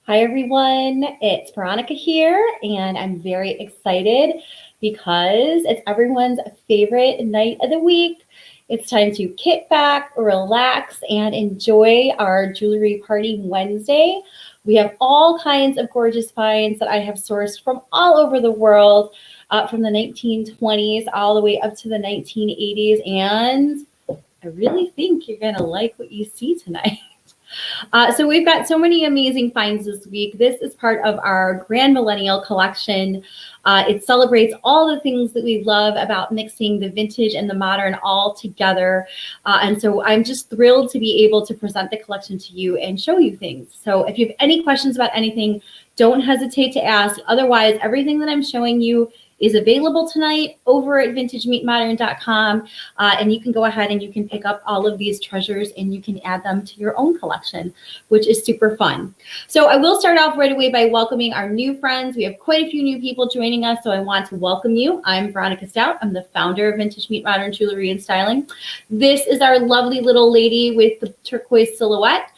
Hi everyone, it's Veronica here, and I'm very excited because it's everyone's favorite night of the week. It's time to kick back, relax, and enjoy our Jewelry Party Wednesday. We have all kinds of gorgeous finds that I have sourced from all over the world, from the 1920s all the way up to the 1980s, and I really think you're going to like what you see tonight. So we've got so many amazing finds this week. This is part of our Grandmillenial collection. It celebrates all the things that we love about mixing the vintage and the modern all together. And so I'm just thrilled to be able to present the collection to you and show you things. So if you have any questions about anything, don't hesitate to ask. Otherwise, everything that I'm showing you is available tonight over at vintagemeetmodern.com, and you can go ahead and you can pick up all of these treasures and you can add them to your own collection, which is super fun. So I will start off right away by welcoming our new friends. We have quite a few new people joining us, so I want to welcome you. I'm Veronica Stout. I'm the founder of Vintage Meet Modern Jewelry and Styling. This is our lovely little lady with the turquoise silhouette.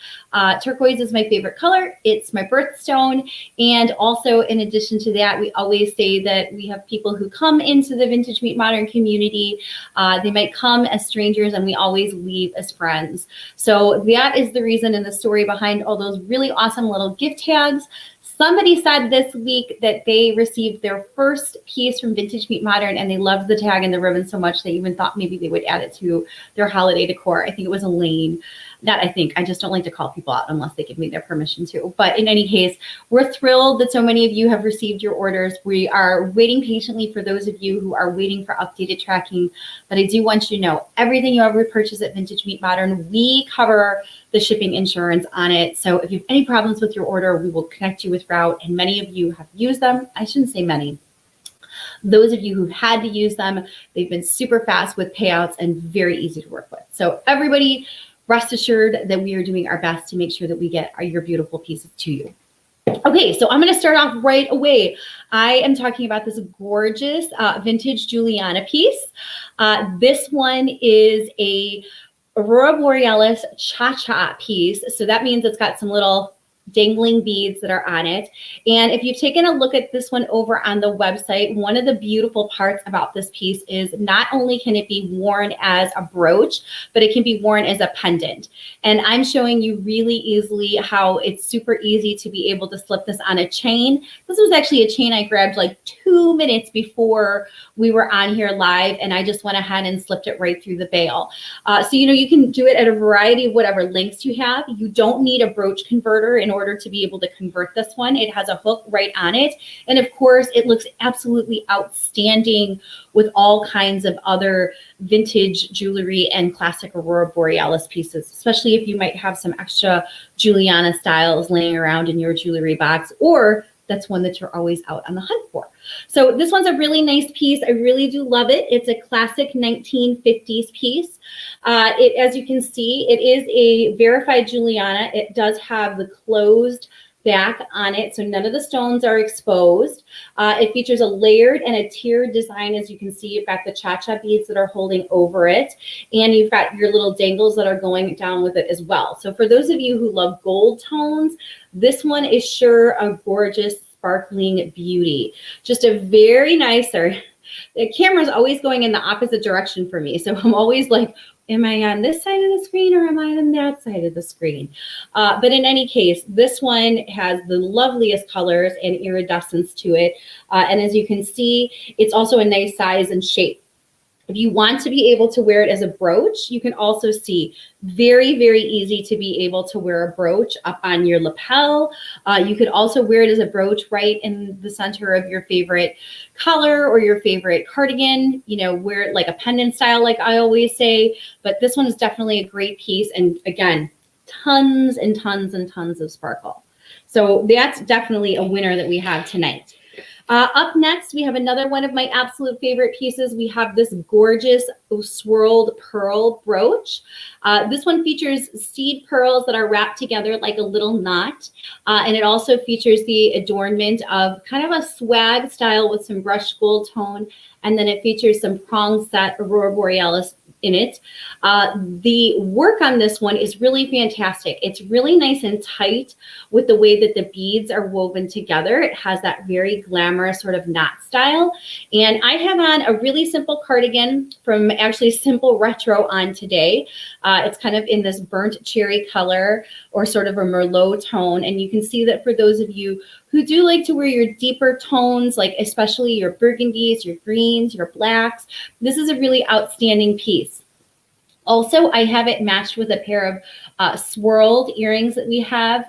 Turquoise is my favorite color. It's my birthstone. And also, in addition to that, we always say that we have people who come into the Vintage Meet Modern community. They might come as strangers and we always leave as friends. So that is the reason and the story behind all those really awesome little gift tags. Somebody said this week that they received their first piece from Vintage Meet Modern and they loved the tag and the ribbon so much they even thought maybe they would add it to their holiday decor. I think it was Elaine. I just don't like to call people out unless they give me their permission to. But in any case, we're thrilled that so many of you have received your orders. We are waiting patiently for those of you who are waiting for updated tracking. But I do want you to know, everything you ever purchase at Vintage Meet Modern, we cover the shipping insurance on it. So if you have any problems with your order, we will connect you with Route. And many of you have used them. I shouldn't say many. Those of you who've had to use them, they've been super fast with payouts and very easy to work with. So everybody, rest assured that we are doing our best to make sure that we get your beautiful pieces to you. Okay, so I'm going to start off right away. I am talking about this gorgeous vintage Juliana piece. This one is a Aurora Borealis cha-cha piece. So that means it's got some little dangling beads that are on it. And if you've taken a look at this one over on the website, one of the beautiful parts about this piece is not only can it be worn as a brooch, but it can be worn as a pendant. And I'm showing you really easily how it's super easy to be able to slip this on a chain. This was actually a chain I grabbed like 2 minutes before we were on here live, and I just went ahead and slipped it right through the bail. So, you can do it at a variety of whatever lengths you have. You don't need a brooch converter in order to be able to convert this one. It has a hook right on it. And of course, it looks absolutely outstanding with all kinds of other vintage jewelry and classic Aurora Borealis pieces, especially if you might have some extra Juliana styles laying around in your jewelry box, or that's one that you're always out on the hunt for. So this one's a really nice piece. I really do love it. It's a classic 1950s piece. As you can see, it is a verified Juliana. It does have the closed back on it, so none of the stones are exposed. It features a layered and a tiered design. As you can see, you've got the cha-cha beads that are holding over it, and you've got your little dangles that are going down with it as well. So for those of you who love gold tones, this one is sure a gorgeous, sparkling beauty. Just a very nice, the camera's always going in the opposite direction for me, so I'm always like, am I on this side of the screen or am I on that side of the screen? But in any case, this one has the loveliest colors and iridescence to it. And as you can see, it's also a nice size and shape. If you want to be able to wear it as a brooch, you can also see very, very easy to be able to wear a brooch up on your lapel. You could also wear it as a brooch right in the center of your favorite color or your favorite cardigan, wear it like a pendant style, like I always say. But this one is definitely a great piece. And again, tons and tons and tons of sparkle. So that's definitely a winner that we have tonight. Up next, we have another one of my absolute favorite pieces. We have this gorgeous swirled pearl brooch. This one features seed pearls that are wrapped together like a little knot. And it also features the adornment of kind of a swag style with some brushed gold tone. And then it features some prong set Aurora Borealis in it. The work on this one is really fantastic. It's really nice and tight with the way that the beads are woven together. It has that very glamorous sort of knot style. And I have on a really simple cardigan from actually Simple Retro on today. It's kind of in this burnt cherry color or sort of a Merlot tone. And you can see that for those of you who do like to wear your deeper tones, like especially your burgundies, your greens, your blacks, this is a really outstanding piece. Also, I have it matched with a pair of swirled earrings that we have.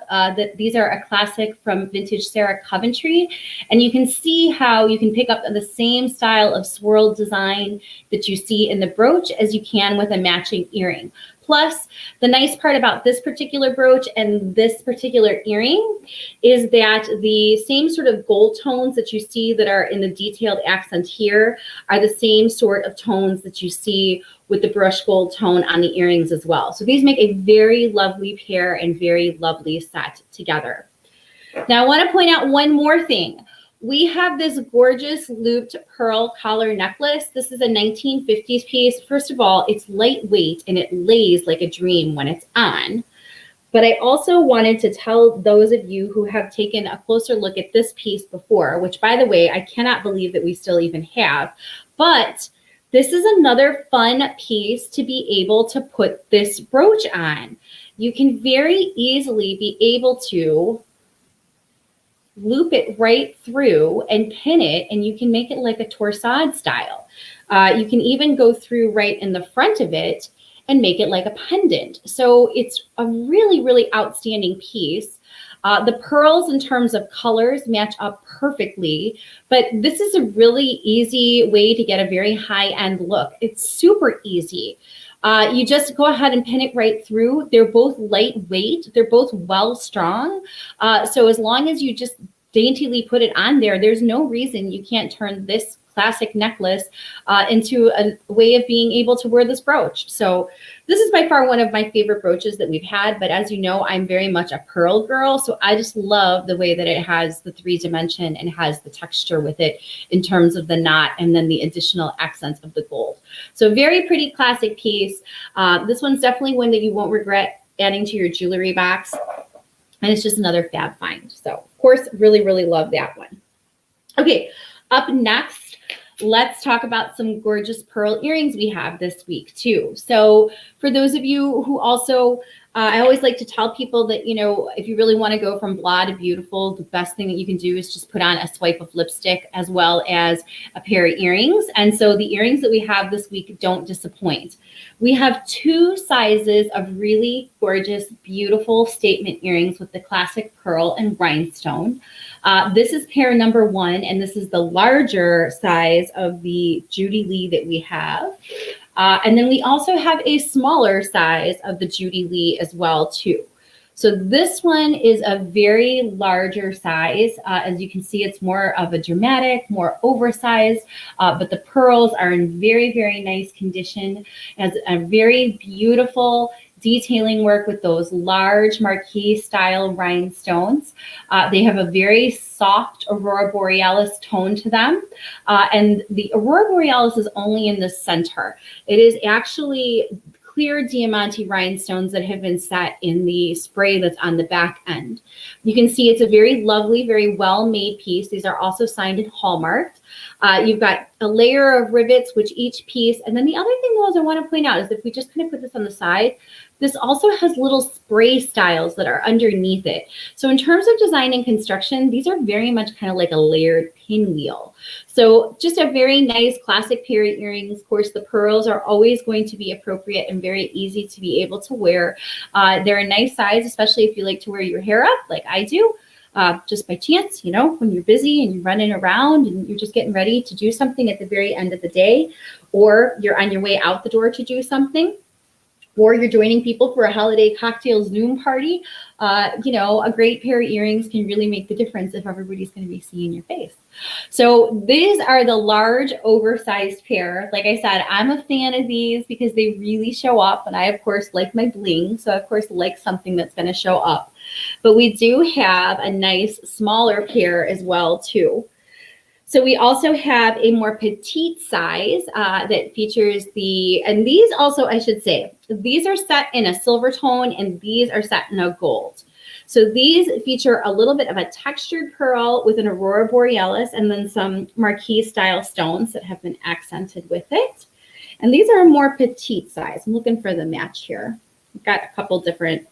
These are a classic from Vintage Sarah Coventry. And you can see how you can pick up the same style of swirled design that you see in the brooch as you can with a matching earring. Plus, the nice part about this particular brooch and this particular earring is that the same sort of gold tones that you see that are in the detailed accent here are the same sort of tones that you see with the brushed gold tone on the earrings as well. So these make a very lovely pair and very lovely set together. Now I want to point out one more thing. We have this gorgeous looped pearl collar necklace. This is a 1950s piece. First of all, it's lightweight and it lays like a dream when it's on. But I also wanted to tell those of you who have taken a closer look at this piece before, which by the way, I cannot believe that we still even have, but this is another fun piece to be able to put this brooch on. You can very easily be able to loop it right through and pin it, and you can make it like a torsade style. You can even go through right in the front of it and make it like a pendant. So it's a really, really outstanding piece. The pearls in terms of colors match up perfectly, but this is a really easy way to get a very high-end look. It's super easy. You just go ahead and pin it right through. They're both lightweight. They're both well strong. So as long as you just daintily put it on there, there's no reason you can't turn this classic necklace into a way of being able to wear this brooch. So this is by far one of my favorite brooches that we've had. But as you know, I'm very much a pearl girl. So I just love the way that it has the 3-dimension and has the texture with it in terms of the knot and then the additional accents of the gold. So very pretty classic piece. This one's definitely one that you won't regret adding to your jewelry box. And it's just another fab find. So of course, really, really love that one. Okay, up next, let's talk about some gorgeous pearl earrings we have this week too. So for those of you who also, I always like to tell people that, you know, if you really want to go from blah to beautiful, the best thing that you can do is just put on a swipe of lipstick as well as a pair of earrings. And so the earrings that we have this week don't disappoint. We have 2 sizes of really gorgeous, beautiful statement earrings with the classic pearl and rhinestone. This is pair number 1, and this is the larger size of the Judy Lee that we have. And then we also have a smaller size of the Judy Lee as well too. So this one is a very larger size. As you can see, it's more of a dramatic, more oversized, but the pearls are in very, very nice condition. It has a very beautiful detailing work with those large marquise style rhinestones. They have a very soft Aurora Borealis tone to them. And the Aurora Borealis is only in the center. It is actually clear diamante rhinestones that have been set in the spray that's on the back end. You can see it's a very lovely, very well-made piece. These are also signed and hallmarked. You've got a layer of rivets, which each piece, and then the other thing though is I want to point out is if we just kind of put this on the side, this also has little spray styles that are underneath it. So in terms of design and construction, these are very much kind of like a layered pinwheel. So just a very nice classic pair of earrings. Of course, the pearls are always going to be appropriate and very easy to be able to wear. They're a nice size, especially if you like to wear your hair up like I do. Just by chance, you know, when you're busy and you're running around and you're just getting ready to do something at the very end of the day, or you're on your way out the door to do something, or you're joining people for a holiday cocktail Zoom party, you know, a great pair of earrings can really make the difference if everybody's going to be seeing your face. So these are the large oversized pair. Like I said, I'm a fan of these because they really show up. And I, of course, like my bling. So, of course, like something that's going to show up. But we do have a nice smaller pair as well, too. So we also have a more petite size that features and these also, I should say, these are set in a silver tone and these are set in a gold. So these feature a little bit of a textured pearl with an aurora borealis and then some marquise style stones that have been accented with it. And these are a more petite size. I'm looking for the match here. I've got a couple different,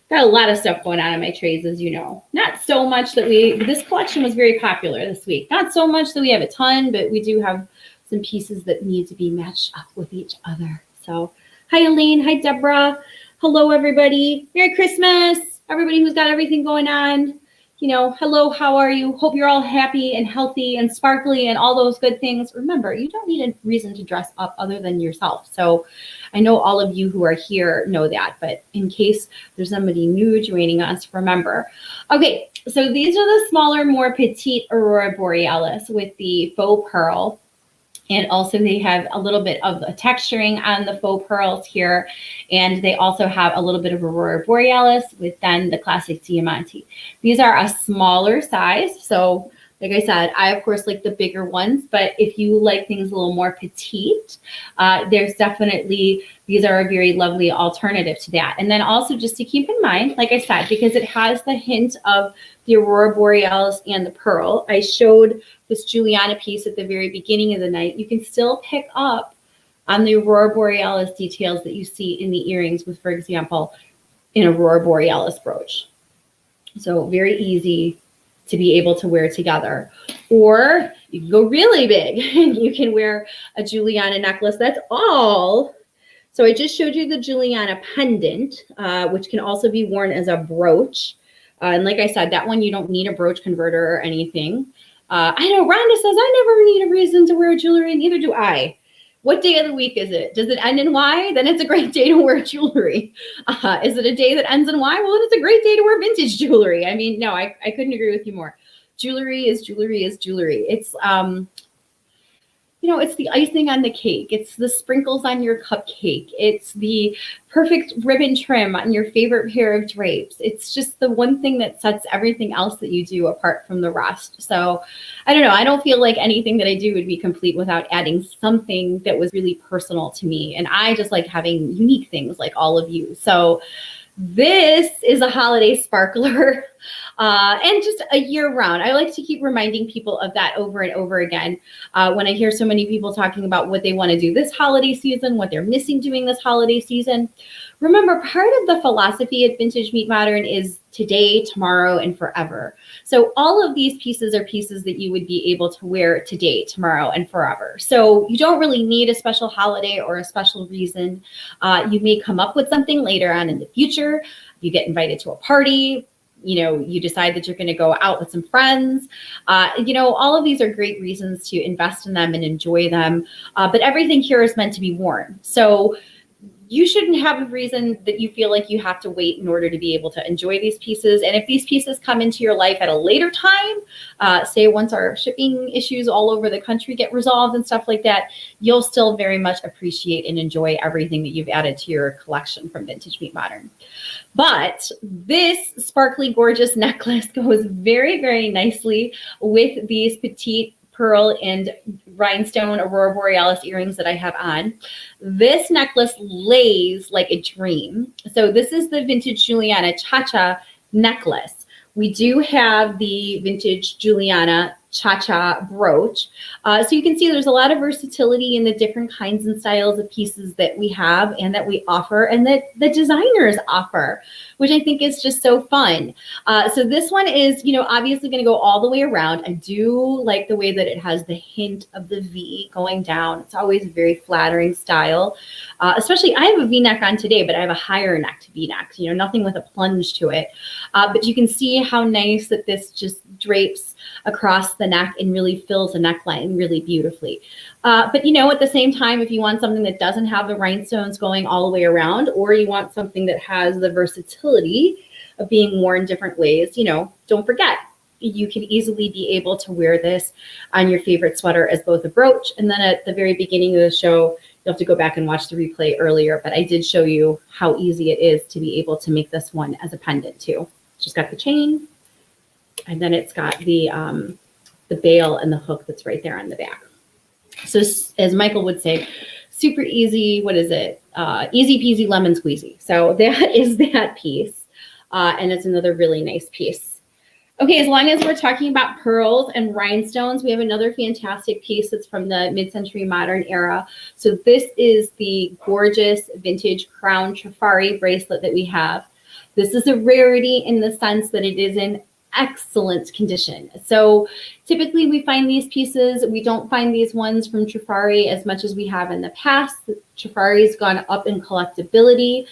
got a lot of stuff going on in my trays, as you know. Not so much that this collection was very popular this week. Not so much that we have a ton, but we do have some pieces that need to be matched up with each other. So hi, Elaine. Hi, Deborah. Hello, everybody. Merry Christmas. Everybody who's got everything going on. You know, hello, how are you? Hope you're all happy and healthy and sparkly and all those good things. Remember, you don't need a reason to dress up other than yourself. So I know all of you who are here know that, but in case there's somebody new joining us, remember. Okay, so these are the smaller, more petite aurora borealis with the faux pearl. And also they have a little bit of the texturing on the faux pearls here. And they also have a little bit of aurora borealis with then the classic diamante. These are a smaller size. So like I said, I of course like the bigger ones, but if you like things a little more petite, there's definitely, these are a very lovely alternative to that. And then also just to keep in mind, like I said, because it has the hint of the aurora borealis and the pearl, I showed this Juliana piece at the very beginning of the night. You can still pick up on the aurora borealis details that you see in the earrings with, for example, an aurora borealis brooch. So very easy to be able to wear together. Or you can go really big and you can wear a Juliana necklace. That's all. So I just showed you the Juliana pendant, which can also be worn as a brooch. And like I said, that one you don't need a brooch converter or anything. I know Rhonda says, I never need a reason to wear jewelry, neither do I. What day of the week is it? Does it end in Y? Then it's a great day to wear jewelry. Is it a day that ends in Y? Well, then it's a great day to wear vintage jewelry. I mean, no, I couldn't agree with you more. Jewelry is jewelry is jewelry. It's, you know, it's the icing on the cake. It's the sprinkles on your cupcake. It's the perfect ribbon trim on your favorite pair of drapes. It's just the one thing that sets everything else that you do apart from the rest. So I don't know. I don't feel like anything that I do would be complete without adding something that was really personal to me. And I just like having unique things like all of you. So this is a holiday sparkler and just a year round. I like to keep reminding people of that over and over again. When I hear so many people talking about what they want to do this holiday season, what they're missing doing this holiday season. Remember, part of the philosophy at Vintage Meet Modern is today, tomorrow, and forever. So all of these pieces are pieces that you would be able to wear today, tomorrow, and forever. So you don't really need a special holiday or a special reason. You may come up with something later on in the future. You get invited to a party. You know, you decide that you're going to go out with some friends. You know, all of these are great reasons to invest in them and enjoy them. But everything here is meant to be worn. So you shouldn't have a reason that you feel like you have to wait in order to be able to enjoy these pieces. And if these pieces come into your life at a later time, say once our shipping issues all over the country get resolved and stuff like that, you'll still very much appreciate and enjoy everything that you've added to your collection from Vintage Meet Modern. But this sparkly, gorgeous necklace goes very, very nicely with these petite pearl and rhinestone aurora borealis earrings that I have on. This necklace lays like a dream. So this is the vintage Juliana Cha-Cha necklace. We do have the vintage Juliana Cha-Cha brooch. So you can see there's a lot of versatility in the different kinds and styles of pieces that we have and that we offer and that the designers offer, which I think is just so fun. So this one is, you know, obviously going to go all the way around. I do like the way that it has the hint of the V going down. It's always a very flattering style. Especially, I have a V-neck on today, but I have a higher neck V-neck, you know, nothing with a plunge to it. But you can see how nice that this just drapes across the neck and really fills the neckline really beautifully. But, you know, at the same time, if you want something that doesn't have the rhinestones going all the way around, or you want something that has the versatility of being worn different ways, you know, don't forget, you can easily be able to wear this on your favorite sweater as both a brooch. And then at the very beginning of the show, you'll have to go back and watch the replay earlier, but I did show you how easy it is to be able to make this one as a pendant too. Just got the chain, and then it's got the the bail and the hook that's right there on the back. So as Michael would say, super easy, what is it? Easy peasy lemon squeezy. So that is that piece. And it's another really nice piece. Okay, as long as we're talking about pearls and rhinestones, we have another fantastic piece that's from the mid-century modern era. So this is the gorgeous vintage crown trifari bracelet that we have. This is a rarity in the sense that it is in excellent condition. So typically we find these pieces, we don't find these ones from Trifari as much as we have in the past. Trifari has gone up in collectability.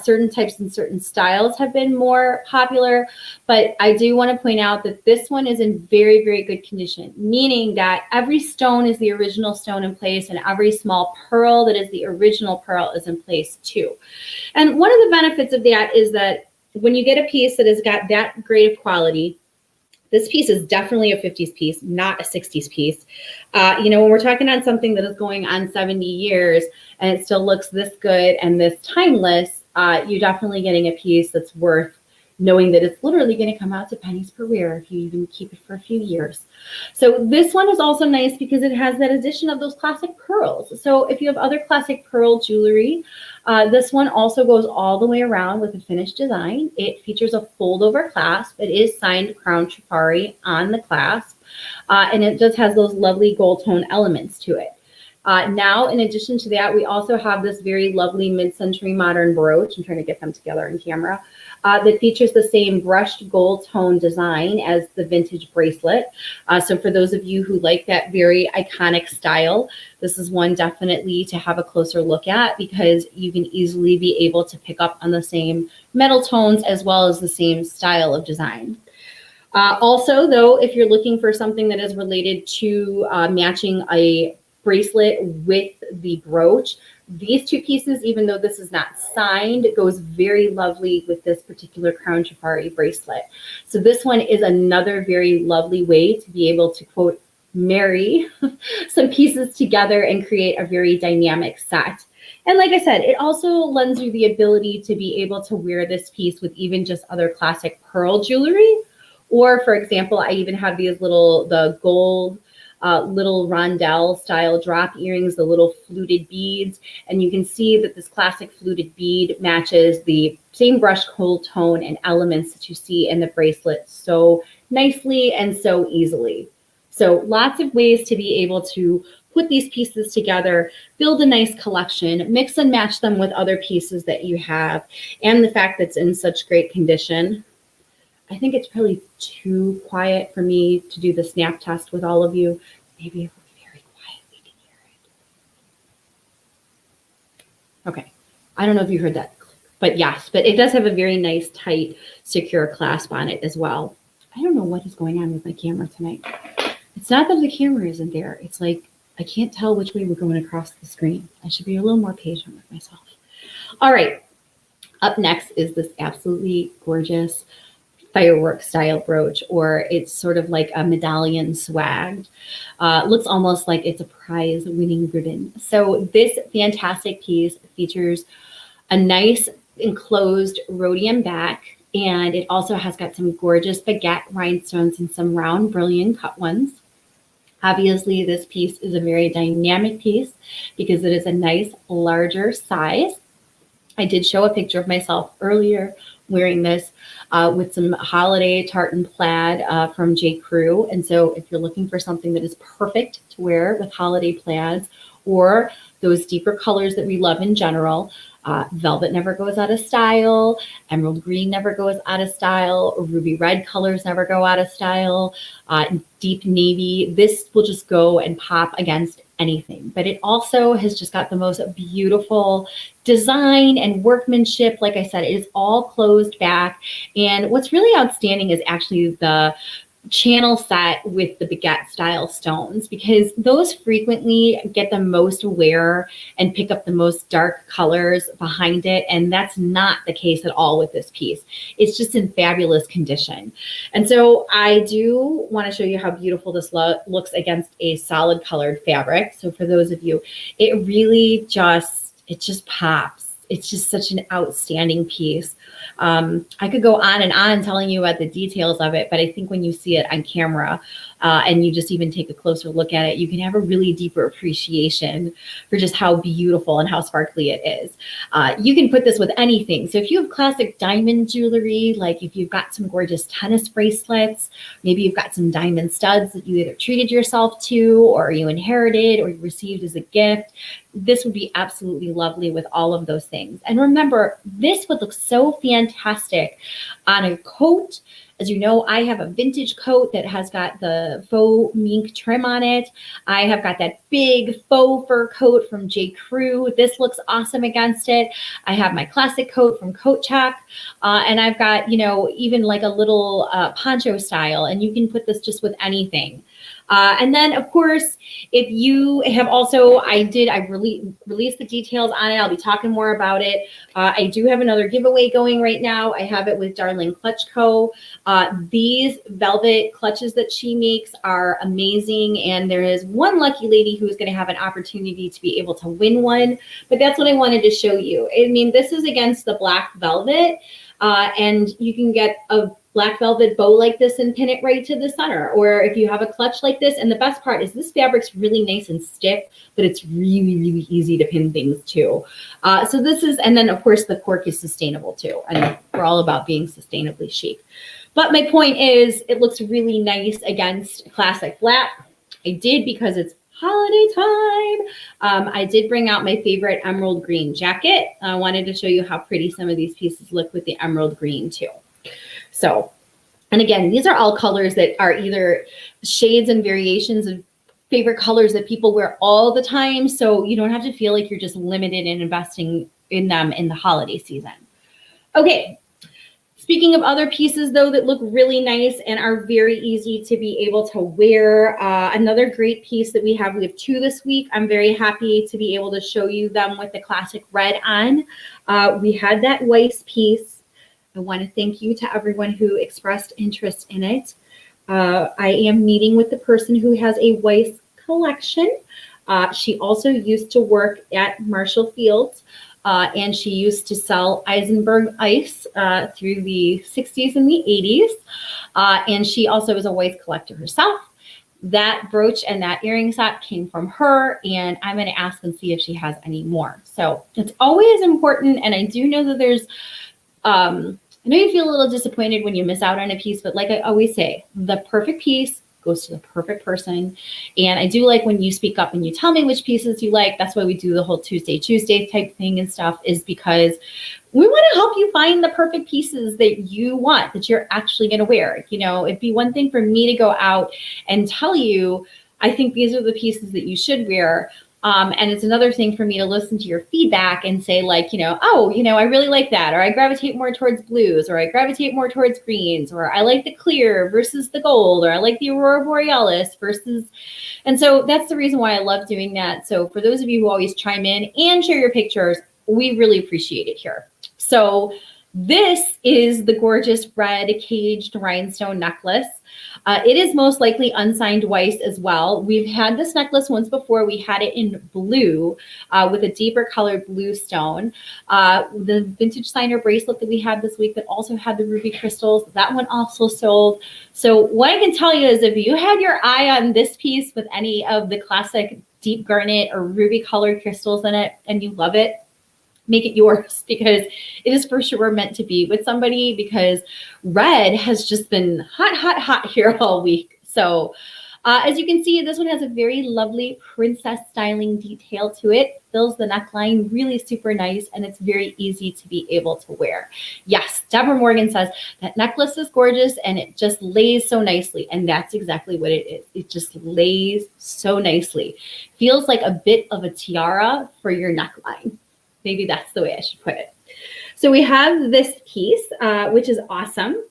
Certain types and certain styles have been more popular, but I do want to point out that this one is in very, very good condition, meaning that every stone is the original stone in place and every small pearl that is the original pearl is in place too. And one of the benefits of that is that when you get a piece that has got that great of quality, this piece is definitely a 50s piece, not a 60s piece. When we're talking on something that is going on 70 years and it still looks this good and this timeless, you're definitely getting a piece that's worth knowing that it's literally going to come out to pennies per wear if you even keep it for a few years. So this one is also nice because it has that addition of those classic pearls. So if you have other classic pearl jewelry, this one also goes all the way around with a finished design. It features a fold-over clasp. It is signed Crown Trifari on the clasp, and it just has those lovely gold tone elements to it. Now, in addition to that, we also have this very lovely mid-century modern brooch. I'm trying to get them together in camera. That features the same brushed gold tone design as the vintage bracelet. So for those of you who like that very iconic style, this is one definitely to have a closer look at because you can easily be able to pick up on the same metal tones as well as the same style of design. Also, though, if you're looking for something that is related to matching a bracelet with the brooch, these two pieces, even though this is not signed, goes very lovely with this particular Crown Trifari bracelet. So this one is another very lovely way to be able to, quote, marry some pieces together and create a very dynamic set. And like I said, it also lends you the ability to be able to wear this piece with even just other classic pearl jewelry. Or, for example, I even have these the gold little rondelle style drop earrings, the little fluted beads. And you can see that this classic fluted bead matches the same brushed gold tone and elements that you see in the bracelet so nicely and so easily. So lots of ways to be able to put these pieces together, build a nice collection, mix and match them with other pieces that you have, and the fact that it's in such great condition. I think it's probably too quiet for me to do the snap test with all of you. Maybe if we're very quiet, we can hear it. Okay, I don't know if you heard that, but yes, but it does have a very nice, tight, secure clasp on it as well. I don't know what is going on with my camera tonight. It's not that the camera isn't there. It's like I can't tell which way we're going across the screen. I should be a little more patient with myself. All right, up next is this absolutely gorgeous firework style brooch, or it's sort of like a medallion swagged. Looks almost like it's a prize winning ribbon. So this fantastic piece features a nice enclosed rhodium back, and it also has got some gorgeous baguette rhinestones and some round brilliant cut ones. Obviously, this piece is a very dynamic piece because it is a nice larger size. I did show a picture of myself earlier wearing this with some holiday tartan plaid from J. Crew. And so if you're looking for something that is perfect to wear with holiday plaids or those deeper colors that we love in general, velvet never goes out of style, emerald green never goes out of style, ruby red colors never go out of style, deep navy, this will just go and pop against anything. But it also has just got the most beautiful design and workmanship. Like I said, it is all closed back. And what's really outstanding is actually the channel set with the baguette style stones, because those frequently get the most wear and pick up the most dark colors behind it. And that's not the case at all with this piece. It's just in fabulous condition. And so I do want to show you how beautiful this looks against a solid colored fabric. So for those of you, it just pops. It's just such an outstanding piece I could go on and on telling you about the details of it, but I think when you see it on camera and you just even take a closer look at it, you can have a really deeper appreciation for just how beautiful and how sparkly it is. You can put this with anything. So if you have classic diamond jewelry, like if you've got some gorgeous tennis bracelets, maybe you've got some diamond studs that you either treated yourself to or you inherited or you received as a gift, this would be absolutely lovely with all of those things. And remember, this would look so fantastic on a coat. As you know, I have a vintage coat that has got the faux mink trim on it. I have got that big faux fur coat from J. Crew. This looks awesome against it. I have my classic coat from Coat Check. And I've got, even like a little poncho style, and you can put this just with anything. And then, of course, if you have also, I released the details on it. I'll be talking more about it. I do have another giveaway going right now. I have it with Darling Clutch Co. These velvet clutches that she makes are amazing. And there is one lucky lady who is going to have an opportunity to be able to win one. But that's what I wanted to show you. I mean, this is against the black velvet. And you can get a black velvet bow like this and pin it right to the center. Or if you have a clutch like this, and the best part is this fabric's really nice and stiff, but it's really, really easy to pin things to. So this is, and then of course the cork is sustainable too. And we're all about being sustainably chic. But my point is it looks really nice against classic black. I did because it's holiday time. I did bring out my favorite emerald green jacket. I wanted to show you how pretty some of these pieces look with the emerald green too. So, and again, these are all colors that are either shades and variations of favorite colors that people wear all the time. So you don't have to feel like you're just limited in investing in them in the holiday season. Okay. Speaking of other pieces, though, that look really nice and are very easy to be able to wear, another great piece that we have two this week. I'm very happy to be able to show you them with the classic red on. We had that Weiss piece. I want to thank you to everyone who expressed interest in it. I am meeting with the person who has a Weiss collection. She also used to work at Marshall Fields. And she used to sell Eisenberg ice through the 60s and the 80s. And she also was a Weiss collector herself. That brooch and that earring set came from her, and I'm going to ask and see if she has any more. So it's always important, and I do know that there's, I know you feel a little disappointed when you miss out on a piece, but like I always say, the perfect piece goes to the perfect person. And I do like when you speak up and you tell me which pieces you like. That's why we do the whole Tuesday type thing and stuff, is because we want to help you find the perfect pieces that you want, that you're actually going to wear. It'd be one thing for me to go out and tell you, I think these are the pieces that you should wear. And it's another thing for me to listen to your feedback and say like, I really like that, or I gravitate more towards blues, or I gravitate more towards greens, or I like the clear versus the gold, or I like the Aurora Borealis versus, and so that's the reason why I love doing that. So for those of you who always chime in and share your pictures, we really appreciate it here. So this is the gorgeous red caged rhinestone necklace. It is most likely unsigned Weiss as well. We've had this necklace once before. We had it in blue with a deeper colored blue stone. The vintage signer bracelet that we had this week that also had the ruby crystals, that one also sold. So what I can tell you is if you had your eye on this piece with any of the classic deep garnet or ruby colored crystals in it and you love it, make it yours, because it is for sure meant to be with somebody, because red has just been hot here all week. So as you can see, this one has a very lovely princess styling detail to it. Fills the neckline really super nice, and it's very easy to be able to wear. Yes, Deborah Morgan says that necklace is gorgeous and it just lays so nicely. And that's exactly what it is. It just lays so nicely. Feels like a bit of a tiara for your neckline. Maybe that's the way I should put it. So we have this piece, which is awesome.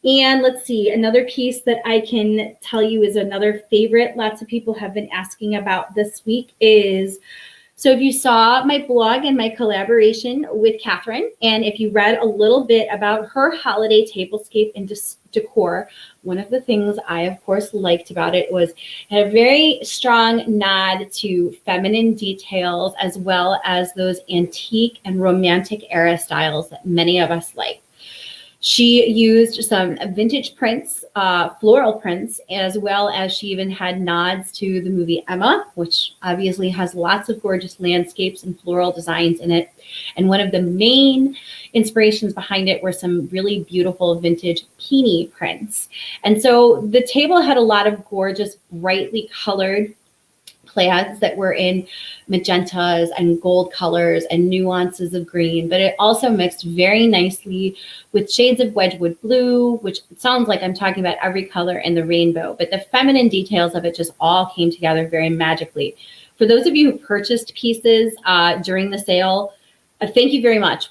And let's see, another piece that I can tell you is another favorite lots of people have been asking about this week is So if you saw my blog and my collaboration with Catherine, and if you read a little bit about her holiday tablescape and decor, one of the things I, of course, liked about it was it had a very strong nod to feminine details, as well as those antique and romantic era styles that many of us like. She used some vintage prints, floral prints, as well as she even had nods to the movie Emma, which obviously has lots of gorgeous landscapes and floral designs in it. And one of the main inspirations behind it were some really beautiful vintage peony prints. And so the table had a lot of gorgeous, brightly colored plaids that were in magentas and gold colors and nuances of green, but it also mixed very nicely with shades of Wedgwood blue, which sounds like I'm talking about every color in the rainbow, but the feminine details of it just all came together very magically. For those of you who purchased pieces during the sale, thank you very much.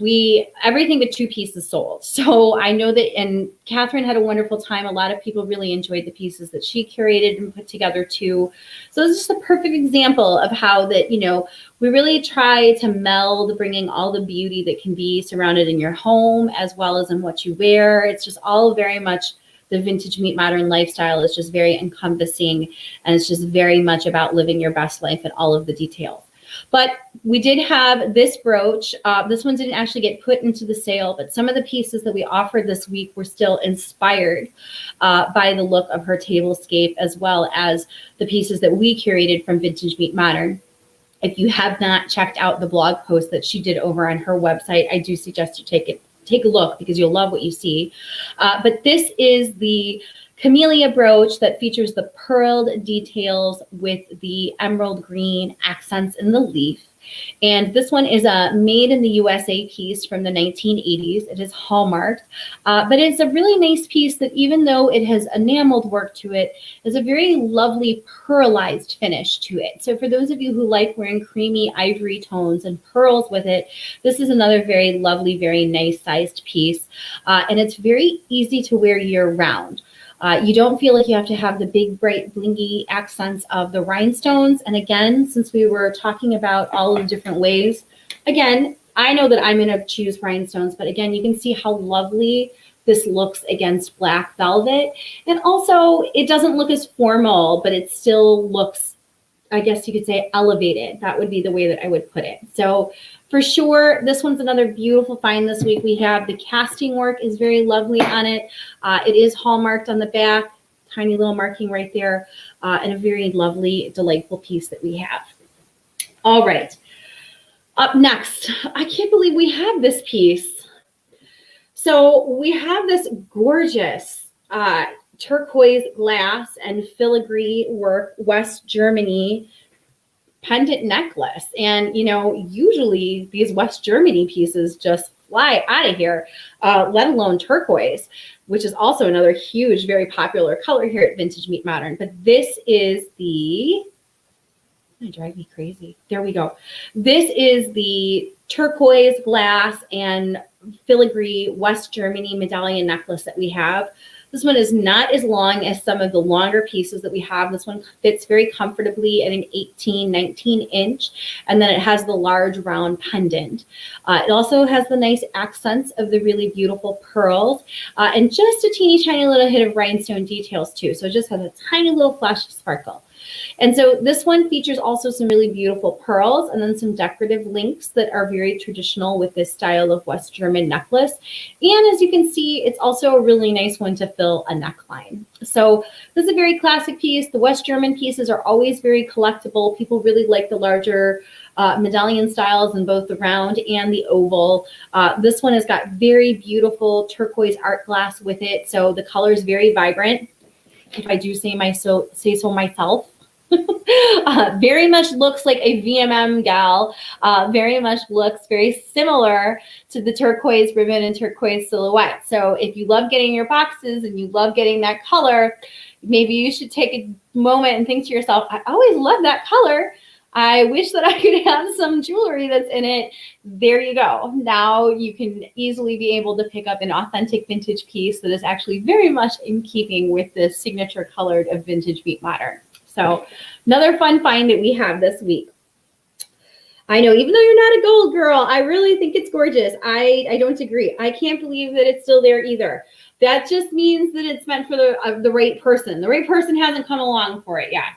Everything but 2 pieces sold. So I know that, and Catherine had a wonderful time. A lot of people really enjoyed the pieces that she curated and put together too. So it's just a perfect example of how that, we really try to meld bringing all the beauty that can be surrounded in your home as well as in what you wear. It's just all very much the vintage meet modern lifestyle is just very encompassing, and it's just very much about living your best life and all of the details. But we did have this brooch. This one didn't actually get put into the sale, but some of the pieces that we offered this week were still inspired by the look of her tablescape, as well as the pieces that we curated from Vintage Meet Modern. If you have not checked out the blog post that she did over on her website, I do suggest you take a look because you'll love what you see. But this is the camellia brooch that features the pearled details with the emerald green accents in the leaf. And this one is a made in the USA piece from the 1980s. It is hallmarked, but it's a really nice piece that, even though it has enameled work to it, is a very lovely pearlized finish to it. So for those of you who like wearing creamy ivory tones and pearls with it, this is another very lovely, very nice sized piece. And it's very easy to wear year round. You don't feel like you have to have the big, bright, blingy accents of the rhinestones. And again, since we were talking about all of the different ways, again, I know that I'm going to choose rhinestones, but again, you can see how lovely this looks against black velvet. And also, it doesn't look as formal, but it still looks, I guess you could say, elevated. That would be the way that I would put it. So for sure, this one's another beautiful find this week. We have the casting work is very lovely on it. It is hallmarked on the back, tiny little marking right there, and a very lovely, delightful piece that we have. All right, up next, I can't believe we have this piece. So we have this gorgeous turquoise glass and filigree work, West Germany pendant necklace. And, usually these West Germany pieces just fly out of here, let alone turquoise, which is also another huge, very popular color here at Vintage Meet Modern. But this is the, it's gonna drive me crazy. There we go. This is the turquoise glass and filigree West Germany medallion necklace that we have. This one is not as long as some of the longer pieces that we have. This one fits very comfortably at an 18, 19 inch. And then it has the large round pendant. It also has the nice accents of the really beautiful pearls and just a teeny tiny little hit of rhinestone details too. So it just has a tiny little flash of sparkle. And so this one features also some really beautiful pearls and then some decorative links that are very traditional with this style of West German necklace. And as you can see, it's also a really nice one to fill a neckline. So this is a very classic piece. The West German pieces are always very collectible. People really like the larger medallion styles in both the round and the oval. This one has got very beautiful turquoise art glass with it. So the color is very vibrant, if I do say so myself. Very much looks like a VMM gal, very much looks very similar to the turquoise ribbon and turquoise silhouette. So if you love getting your boxes and you love getting that color, maybe you should take a moment and think to yourself, I always love that color. I wish that I could have some jewelry that's in it. There you go. Now you can easily be able to pick up an authentic vintage piece that is actually very much in keeping with the signature colored of Vintage Meet Modern. So another fun find that we have this week. I know, even though you're not a gold girl, I really think it's gorgeous. I don't agree. I can't believe that it's still there either. That just means that it's meant for the right person. The right person hasn't come along for it yet.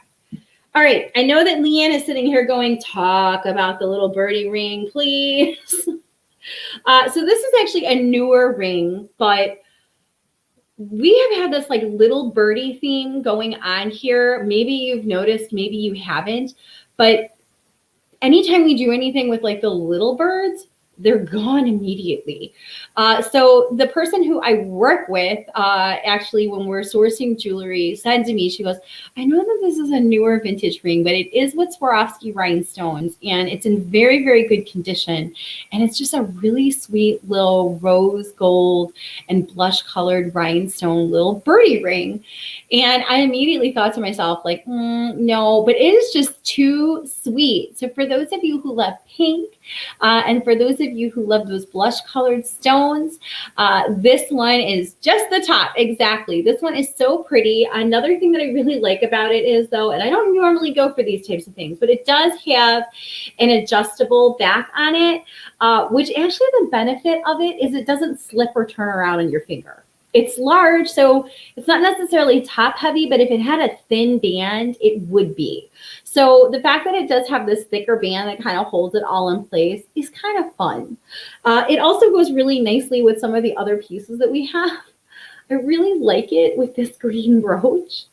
All right, I know that Leanne is sitting here going, talk about the little birdie ring, please. So this is actually a newer ring, but we have had this like little birdie theme going on here. Maybe you've noticed, maybe you haven't, but anytime we do anything with like the little birds, they're gone immediately. So the person who I work with, actually, when we're sourcing jewelry, said to me, she goes, I know that this is a newer vintage ring, but it is with Swarovski rhinestones, and it's in very, very good condition. And it's just a really sweet little rose gold and blush colored rhinestone little birdie ring. And I immediately thought to myself, like, no, but it is just too sweet. So for those of you who love pink, and for those of you who love those blush colored stones, this one is just the top. Exactly. This one is so pretty. Another thing that I really like about it is, though, and I don't normally go for these types of things, but it does have an adjustable back on it, which actually the benefit of it is it doesn't slip or turn around on your finger. It's large, so it's not necessarily top heavy, but if it had a thin band, it would be. So the fact that it does have this thicker band that kind of holds it all in place is kind of fun. It also goes really nicely with some of the other pieces that we have. I really like it with this green brooch.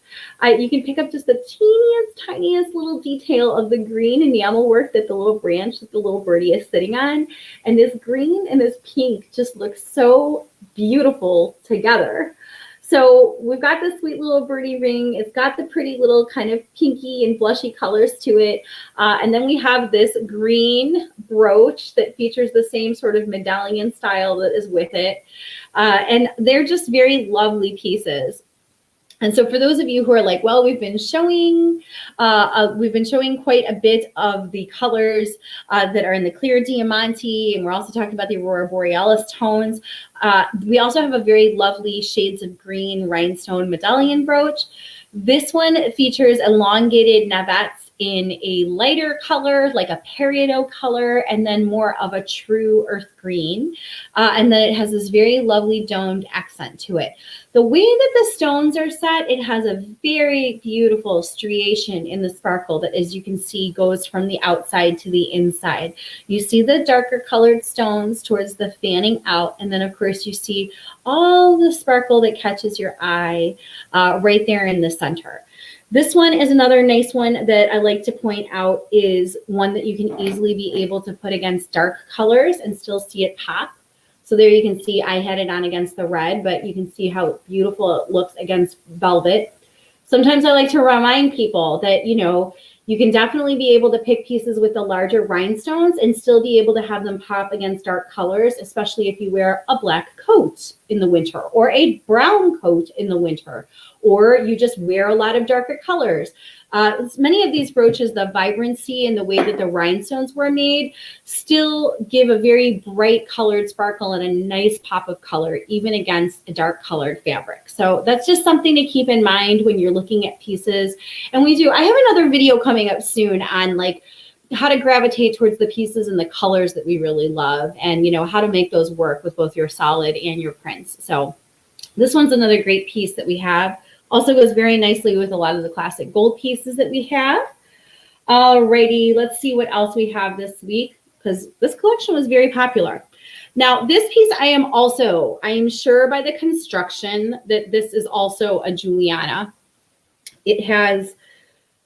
You can pick up just the teeniest, tiniest little detail of the green enamel work that the little branch that the little birdie is sitting on. And this green and this pink just look so beautiful together. So we've got this sweet little birdie ring. It's got the pretty little kind of pinky and blushy colors to it. And then we have this green brooch that features the same sort of medallion style that is with it. And they're just very lovely pieces. And so for those of you who are like, well, we've been showing quite a bit of the colors that are in the clear diamante, and we're also talking about the Aurora Borealis tones. We also have a very lovely shades of green rhinestone medallion brooch. This one features elongated navettes in a lighter color, like a peridot color, and then more of a true earth green. And then it has this very lovely domed accent to it. The way that the stones are set, it has a very beautiful striation in the sparkle that, as you can see, goes from the outside to the inside. You see the darker colored stones towards the fanning out, and then of course you see all the sparkle that catches your eye right there in the center. This one is another nice one that I like to point out, is one that you can easily be able to put against dark colors and still see it pop. So there you can see I had it on against the red, but you can see how beautiful it looks against velvet. Sometimes I like to remind people that, you know, you can definitely be able to pick pieces with the larger rhinestones and still be able to have them pop against dark colors, especially if you wear a black coat in the winter or a brown coat in the winter, or you just wear a lot of darker colors. Many of these brooches, the vibrancy and the way that the rhinestones were made still give a very bright colored sparkle and a nice pop of color, even against a dark colored fabric. So that's just something to keep in mind when you're looking at pieces. And I have another video coming up soon on like how to gravitate towards the pieces and the colors that we really love, and, you know, how to make those work with both your solid and your prints. So this one's another great piece that we have. Also goes very nicely with a lot of the classic gold pieces that we have. Alrighty, let's see what else we have this week, because this collection was very popular. Now, this piece I am sure by the construction that this is also a Juliana. It has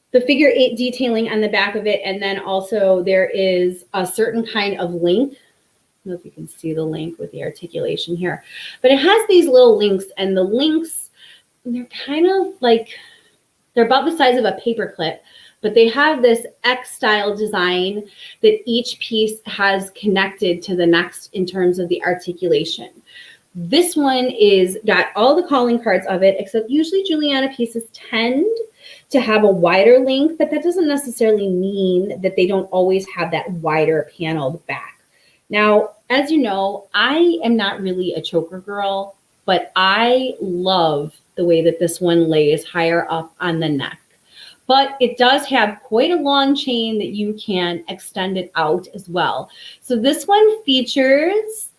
the figure 8 detailing on the back of it, and then also there is a certain kind of link. I don't know if you can see the link with the articulation here, but it has these little links, and the links, they're kind of like, they're about the size of a paper clip, but they have this X-style design that each piece has connected to the next in terms of the articulation. This one got all the calling cards of it, except usually Juliana pieces tend to have a wider length, but that doesn't necessarily mean that they don't always have that wider paneled back. Now, as you know, I am not really a choker girl, but I love the way that this one lays higher up on the neck. but it does have quite a long chain that you can extend it out as well. So this one features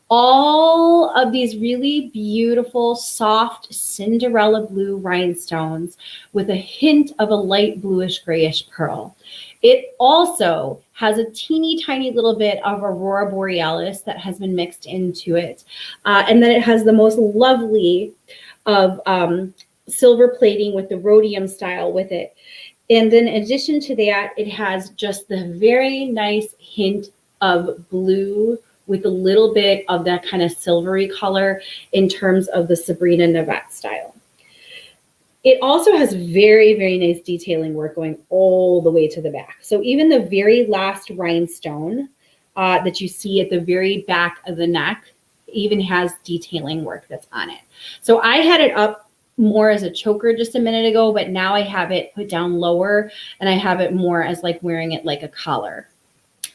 all of these really beautiful, soft Cinderella blue rhinestones with a hint of a light bluish grayish pearl. It also has a teeny tiny little bit of Aurora Borealis that has been mixed into it. And then it has the most lovely of silver plating with the rhodium style with it. And then in addition to that, it has just the very nice hint of blue with a little bit of that kind of silvery color in terms of the Sabrina Navette style. It also has very, very nice detailing work going all the way to the back. So even the very last rhinestone that you see at the very back of the neck even has detailing work that's on it. So I had it up more as a choker just a minute ago, but now I have it put down lower and I have it more as like wearing it like a collar.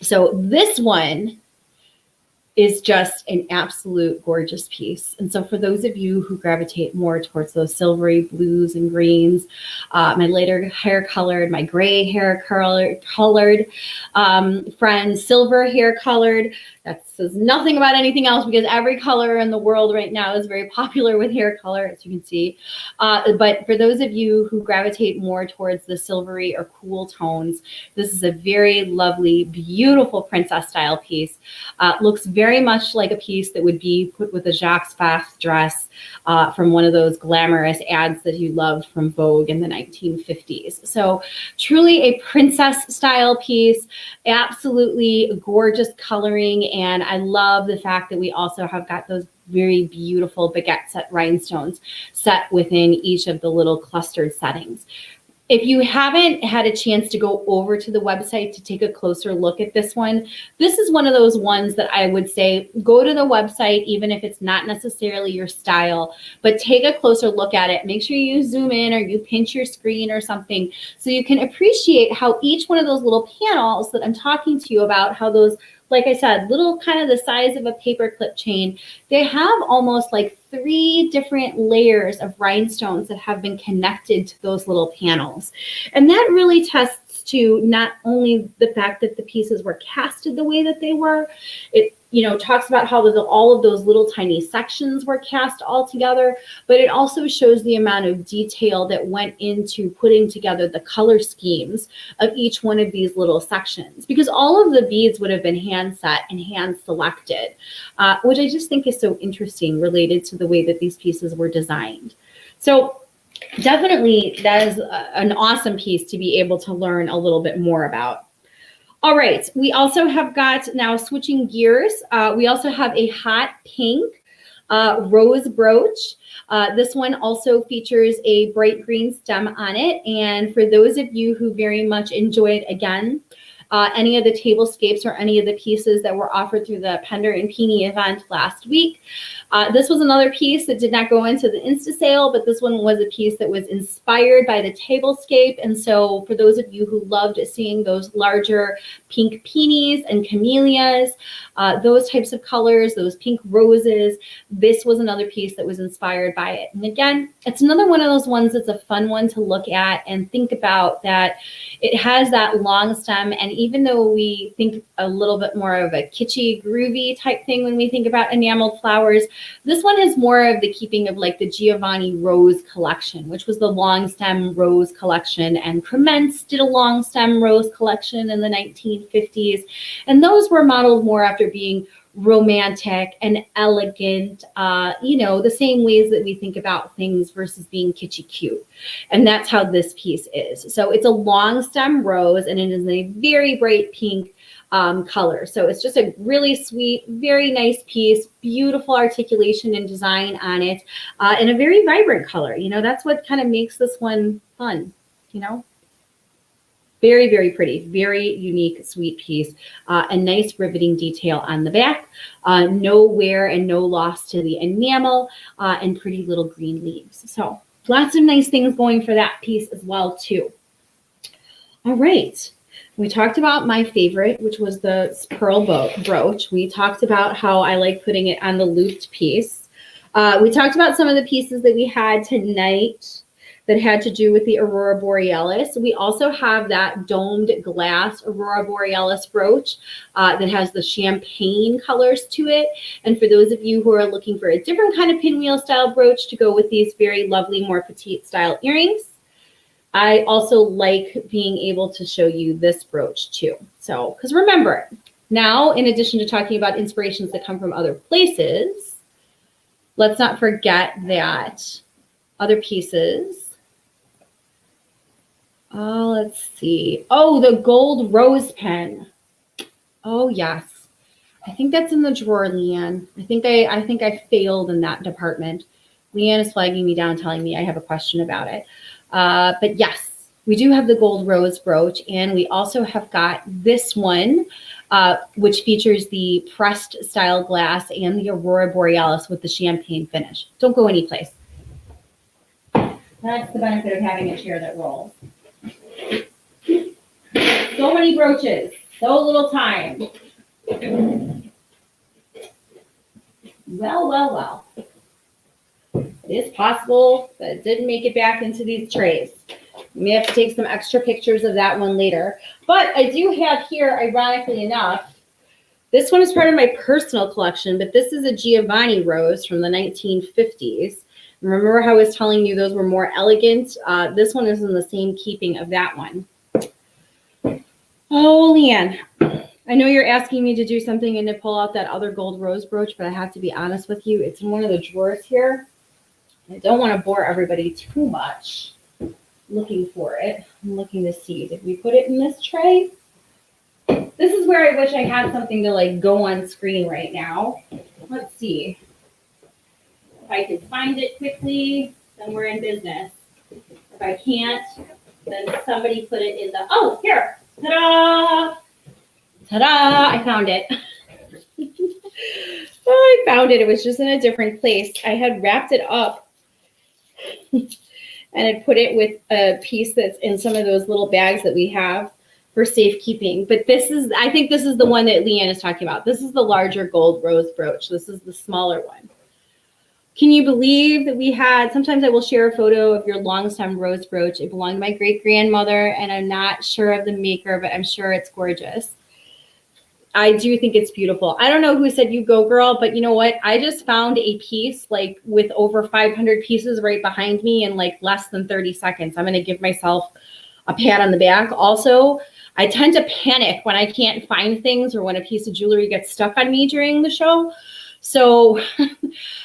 So this one is just an absolute gorgeous piece. And so for those of you who gravitate more towards those silvery blues and greens, my lighter hair colored, my gray hair colored friends, silver hair colored, that says nothing about anything else because every color in the world right now is very popular with hair color, as you can see. But for those of you who gravitate more towards the silvery or cool tones, this is a very lovely, beautiful princess style piece. Looks very much like a piece that would be put with a Jacques Fath dress from one of those glamorous ads that you loved from Vogue in the 1950s. So truly a princess style piece, absolutely gorgeous coloring. And I love the fact that we also have got those very beautiful baguette set rhinestones set within each of the little clustered settings. If you haven't had a chance to go over to the website to take a closer look at this is one of those ones that I would say go to the website, even if it's not necessarily your style, but take a closer look at it. Make sure you zoom in or you pinch your screen or something so you can appreciate how each one of those little panels that I'm talking to you about, how those, like I said, little kind of the size of a paperclip chain, they have almost like 3 different layers of rhinestones that have been connected to those little panels. And that really tests to not only the fact that the pieces were casted the way that they were, it talks about how all of those little tiny sections were cast all together, but it also shows the amount of detail that went into putting together the color schemes of each one of these little sections, because all of the beads would have been hand set and hand selected, which I just think is so interesting related to the way that these pieces were designed. So definitely that is an awesome piece to be able to learn a little bit more about. All right, we also have got, now switching gears, we also have a hot pink rose brooch. This one also features a bright green stem on it. And for those of you who very much enjoyed, again, any of the tablescapes or any of the pieces that were offered through the Pender and Peony event last week. This was another piece that did not go into the Insta sale, but this one was a piece that was inspired by the tablescape. And so for those of you who loved seeing those larger pink peonies and camellias, those types of colors, those pink roses, this was another piece that was inspired by it. And again, it's another one of those ones that's a fun one to look at and think about, that it has that long stem. And even though we think a little bit more of a kitschy, groovy type thing when we think about enameled flowers, this one is more of the keeping of like the Giovanni Rose collection, which was the long stem rose collection, and Crements did a long stem rose collection in the 1950s. And those were modeled more after being romantic and elegant, the same ways that we think about things versus being kitschy cute. And that's how this piece is. So it's a long stem rose and it is a very bright pink color. So it's just a really sweet, very nice piece, beautiful articulation and design on it, and a very vibrant color. That's what kind of makes this one fun, Very, very pretty, very unique, sweet piece. A nice riveting detail on the back, no wear and no loss to the enamel, and pretty little green leaves. So lots of nice things going for that piece as well, too. All right. We talked about my favorite, which was the pearl brooch. We talked about how I like putting it on the looped piece. We talked about some of the pieces that we had tonight. that had to do with the Aurora Borealis. We also have that domed glass Aurora Borealis brooch that has the champagne colors to it. And for those of you who are looking for a different kind of pinwheel style brooch to go with these very lovely, more petite style earrings, I also like being able to show you this brooch too. So, because remember, now, in addition to talking about inspirations that come from other places, let's not forget that other pieces. Oh, let's see. Oh, the gold rose pen. Oh, yes. I think that's in the drawer, Leanne. I think I failed in that department. Leanne is flagging me down, telling me I have a question about it. But yes, we do have the gold rose brooch, and we also have got this one, which features the pressed style glass and the Aurora Borealis with the champagne finish. Don't go anyplace. That's the benefit of having a chair that rolls. So many brooches, so little time. Well. It is possible that it didn't make it back into these trays. You may have to take some extra pictures of that one later. But I do have here, ironically enough, this one is part of my personal collection, but this is a Giovanni rose from the 1950s. Remember how I was telling you those were more elegant? This one is in the same keeping of that one. Oh, Leanne, I know you're asking me to do something and to pull out that other gold rose brooch, but I have to be honest with you. It's in one of the drawers here. I don't want to bore everybody too much looking for it. I'm looking to see, did we put it in this tray? This is where I wish I had something to like go on screen right now. Let's see. If I can find it quickly, then we're in business. If I can't, then somebody put it in the, oh, here. Ta-da! Ta-da! I found it. Oh, I found it. It was just in a different place. I had wrapped it up and I put it with a piece that's in some of those little bags that we have for safekeeping. But this is, I think this is the one that Leanne is talking about. This is the larger gold rose brooch. This is the smaller one. Can you believe that we had, sometimes I will share a photo of your long stem rose brooch. It belonged to my great grandmother, and I'm not sure of the maker, but I'm sure it's gorgeous. I do think it's beautiful. I don't know who said you go, girl, but you know what? I just found a piece like with over 500 pieces right behind me in like less than 30 seconds. I'm going to give myself a pat on the back. Also, I tend to panic when I can't find things or when a piece of jewelry gets stuck on me during the show. So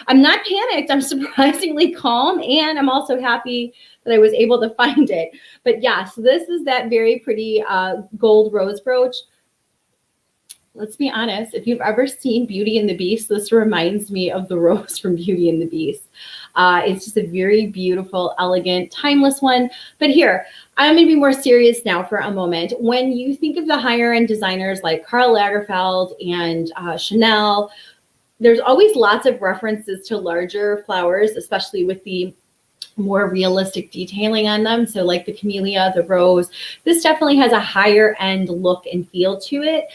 I'm not panicked. I'm surprisingly calm, and I'm also happy that I was able to find it. But yes, this is that very pretty gold rose brooch. Let's be honest, if you've ever seen Beauty and the Beast, this reminds me of the rose from Beauty and the Beast. It's just a very beautiful, elegant, timeless one. But here, I'm going to be more serious now for a moment. When you think of the higher end designers like Karl Lagerfeld and Chanel, there's always lots of references to larger flowers, especially with the more realistic detailing on them. So like the camellia, the rose, this definitely has a higher end look and feel to it.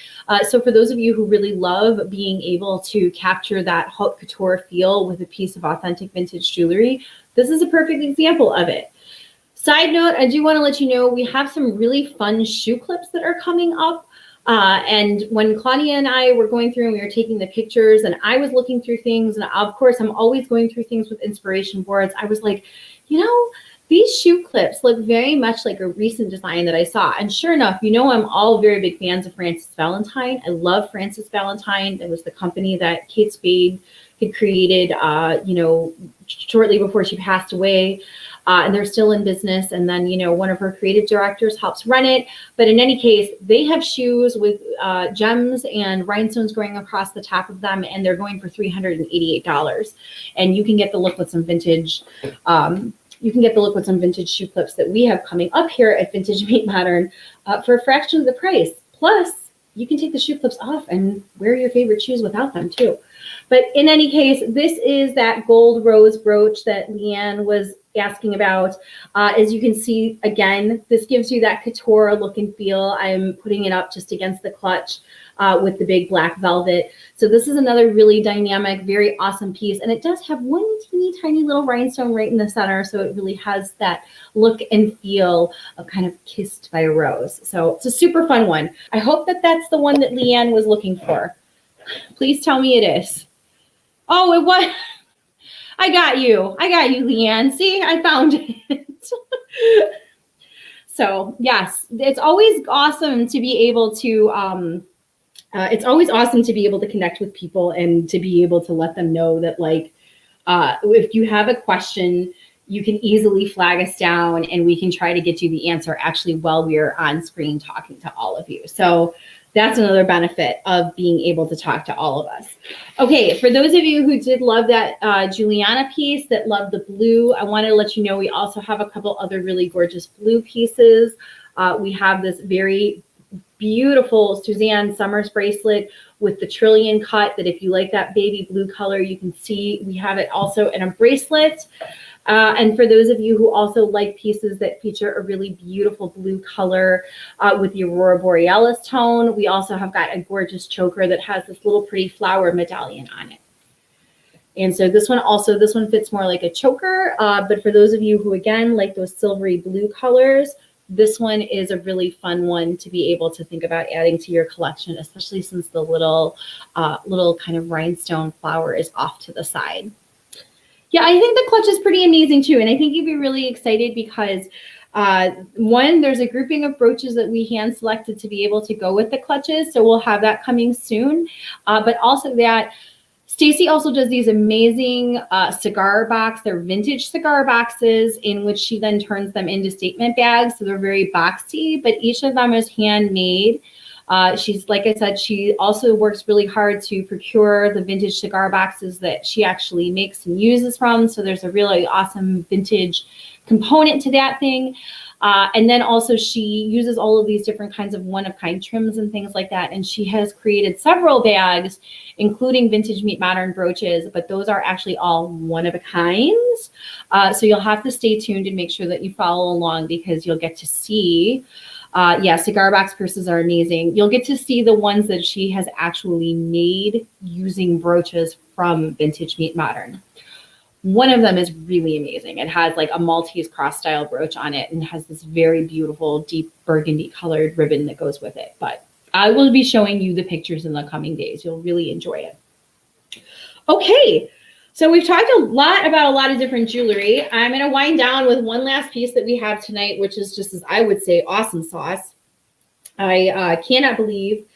So for those of you who really love being able to capture that haute couture feel with a piece of authentic vintage jewelry, this is a perfect example of it. Side note, I do want to let you know we have some really fun shoe clips that are coming up. And when Claudia and I were going through and we were taking the pictures and I was looking through things, and of course I'm always going through things with inspiration boards, I was like, you know, these shoe clips look very much like a recent design that I saw. And sure enough, you know, I'm all very big fans of Frances Valentine. I love Frances Valentine. It was the company that Kate Spade had created, you know, shortly before she passed away. And they're still in business. And then, you know, one of her creative directors helps run it. But in any case, they have shoes with gems and rhinestones going across the top of them, and they're going for $388. And you can get the look with some vintage. You can get the look with some vintage shoe clips that we have coming up here at Vintage Made Modern for a fraction of the price. Plus, you can take the shoe clips off and wear your favorite shoes without them too. But in any case, this is that gold rose brooch that Leanne was asking about. As you can see, again, this gives you that couture look and feel. I'm putting it up just against the clutch with the big black velvet. So this is another really dynamic, very awesome piece. And it does have one teeny tiny little rhinestone right in the center. So it really has that look and feel of kind of kissed by a rose. So it's a super fun one. I hope that that's the one that Leanne was looking for. Please tell me it is. Oh, it was. I got you, Leanne. See, I found it. So yes, it's always awesome to be able to, connect with people and to be able to let them know that, like, if you have a question, you can easily flag us down and we can try to get you the answer actually while we're on screen talking to all of you. So that's another benefit of being able to talk to all of us. Okay, for those of you who did love that Juliana piece, that loved the blue, I wanted to let you know we also have a couple other really gorgeous blue pieces. We have this very beautiful Suzanne Summers bracelet with the trillion cut that if you like that baby blue color, you can see we have it also in a bracelet. And for those of you who also like pieces that feature a really beautiful blue color with the Aurora Borealis tone, we also have got a gorgeous choker that has this little pretty flower medallion on it. And so this one fits more like a choker, but for those of you who, again, like those silvery blue colors, this one is a really fun one to be able to think about adding to your collection, especially since the little kind of rhinestone flower is off to the side. Yeah, I think the clutch is pretty amazing too. And I think you'd be really excited because one, there's a grouping of brooches that we hand selected to be able to go with the clutches. So we'll have that coming soon. But also that Stacy also does these amazing cigar box. They're vintage cigar boxes in which she then turns them into statement bags. So they're very boxy, but each of them is handmade. She's, like I said, she also works really hard to procure the vintage cigar boxes that she actually makes and uses from. So there's a really awesome vintage component to that thing. And then also she uses all of these different kinds of one-of-kind trims and things like that. And she has created several bags, including vintage Meet Modern brooches, but those are actually all one-of-a-kinds. So you'll have to stay tuned and make sure that you follow along because you'll get to see cigar box purses are amazing. You'll get to see the ones that she has actually made using brooches from Vintage Meet Modern. One of them is really amazing. It has like a Maltese cross style brooch on it and has this very beautiful deep burgundy colored ribbon that goes with it. But I will be showing you the pictures in the coming days. You'll really enjoy it. Okay. So we've talked a lot about a lot of different jewelry. I'm going to wind down with one last piece that we have tonight, which is just, as I would say, awesome sauce. I cannot believe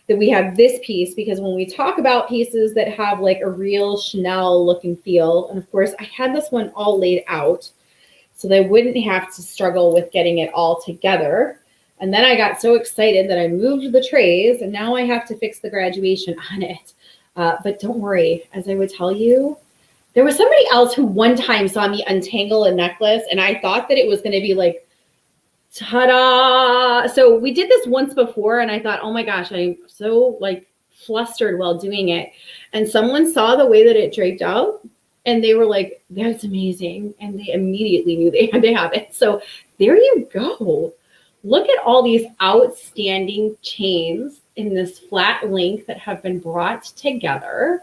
that we have this piece because when we talk about pieces that have like a real Chanel look and feel, and of course I had this one all laid out so that I wouldn't have to struggle with getting it all together. And then I got so excited that I moved the trays and now I have to fix the graduation on it. But don't worry, as I would tell you, there was somebody else who one time saw me untangle a necklace and I thought that it was going to be like, ta-da. So we did this once before and I thought, oh my gosh, I'm so like flustered while doing it. And someone saw the way that it draped out and they were like, that's amazing. And they immediately knew they had to have it. So there you go. Look at all these outstanding chains in this flat link that have been brought together.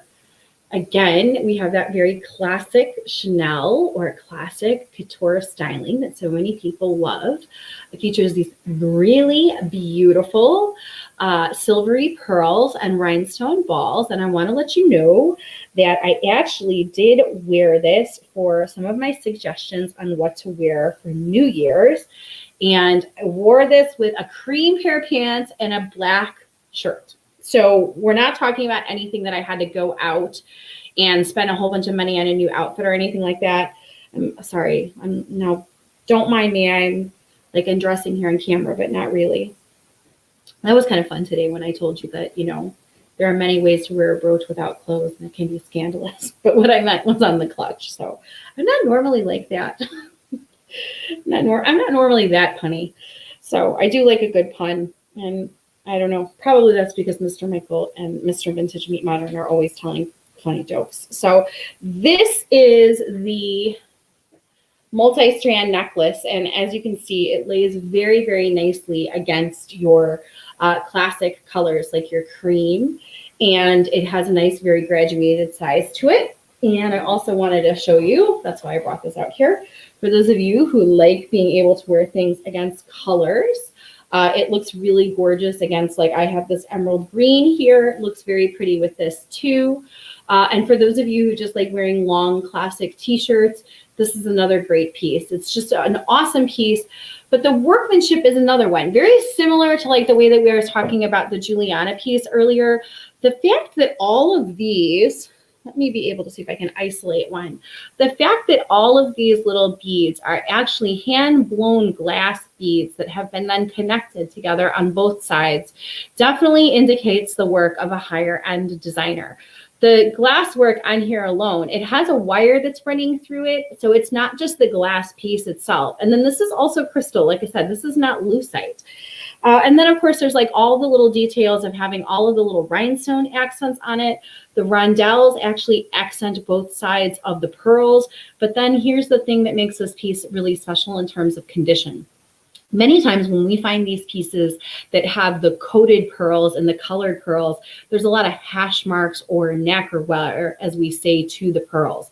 Again, we have that very classic Chanel or classic couture styling that so many people love. It features these really beautiful silvery pearls and rhinestone balls. And I want to let you know that I actually did wear this for some of my suggestions on what to wear for New Year's. And I wore this with a cream pair of pants and a black shirt. So we're not talking about anything that I had to go out and spend a whole bunch of money on a new outfit or anything like that. I'm sorry. Don't mind me. I'm like undressing here on camera, but not really. That was kind of fun today when I told you that, you know, there are many ways to wear a brooch without clothes and it can be scandalous. But what I meant was on the clutch. So I'm not normally like that. I'm not normally that punny. So I do like a good pun. And I don't know, probably that's because Mr. Michael and Mr. Vintage Meet Modern are always telling funny jokes. So this is the multi-strand necklace, and as you can see, it lays very, very nicely against your classic colors like your cream, and it has a nice, very graduated size to it. And I also wanted to show you, that's why I brought this out here, for those of you who like being able to wear things against colors. It looks really gorgeous against, like I have this emerald green here. It looks very pretty with this too. And for those of you who just like wearing long classic t-shirts, this is another great piece. It's just an awesome piece, but the workmanship is another one. Very similar to like the way that we were talking about the Juliana piece earlier. The fact that all of these, let me be able to see if I can isolate one. The fact that all of these little beads are actually hand-blown glass beads that have been then connected together on both sides definitely indicates the work of a higher-end designer. The glass work on here alone, it has a wire that's running through it, so it's not just the glass piece itself. And then this is also crystal. Like I said, this is not lucite. And then, of course, there's like all the little details of having all of the little rhinestone accents on it. The rondelles actually accent both sides of the pearls. But then here's the thing that makes this piece really special in terms of condition. Many times when we find these pieces that have the coated pearls and the colored pearls, there's a lot of hash marks or nacre wear, as we say, to the pearls.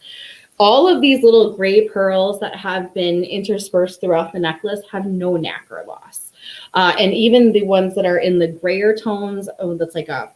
All of these little gray pearls that have been interspersed throughout the necklace have no nacre loss. And even the ones that are in the grayer tones, that's like a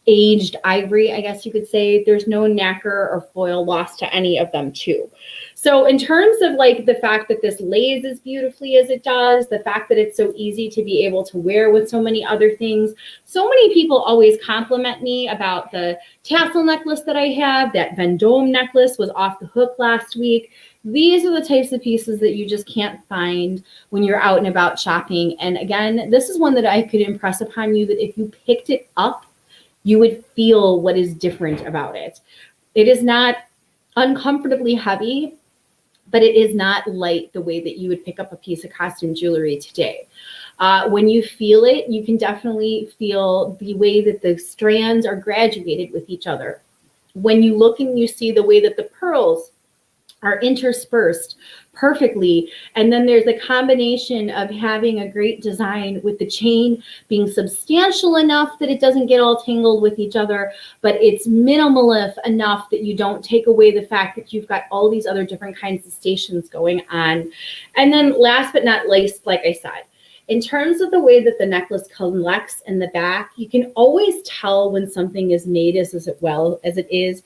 aged ivory, I guess you could say, there's no nacre or foil loss to any of them too. So in terms of like the fact that this lays as beautifully as it does, the fact that it's so easy to be able to wear with so many other things, so many people always compliment me about the tassel necklace that I have. That Vendome necklace was off the hook last week. These are the types of pieces that you just can't find when you're out and about shopping. And again, this is one that I could impress upon you that if you picked it up, you would feel what is different about it. It is not uncomfortably heavy, but it is not light the way that you would pick up a piece of costume jewelry today. When you feel it, you can definitely feel the way that the strands are graduated with each other. When you look and you see the way that the pearls are interspersed perfectly. And then there's a combination of having a great design with the chain being substantial enough that it doesn't get all tangled with each other, but it's minimal enough that you don't take away the fact that you've got all these other different kinds of stations going on. And then last but not least, like I said, in terms of the way that the necklace collects in the back, you can always tell when something is made as well as it is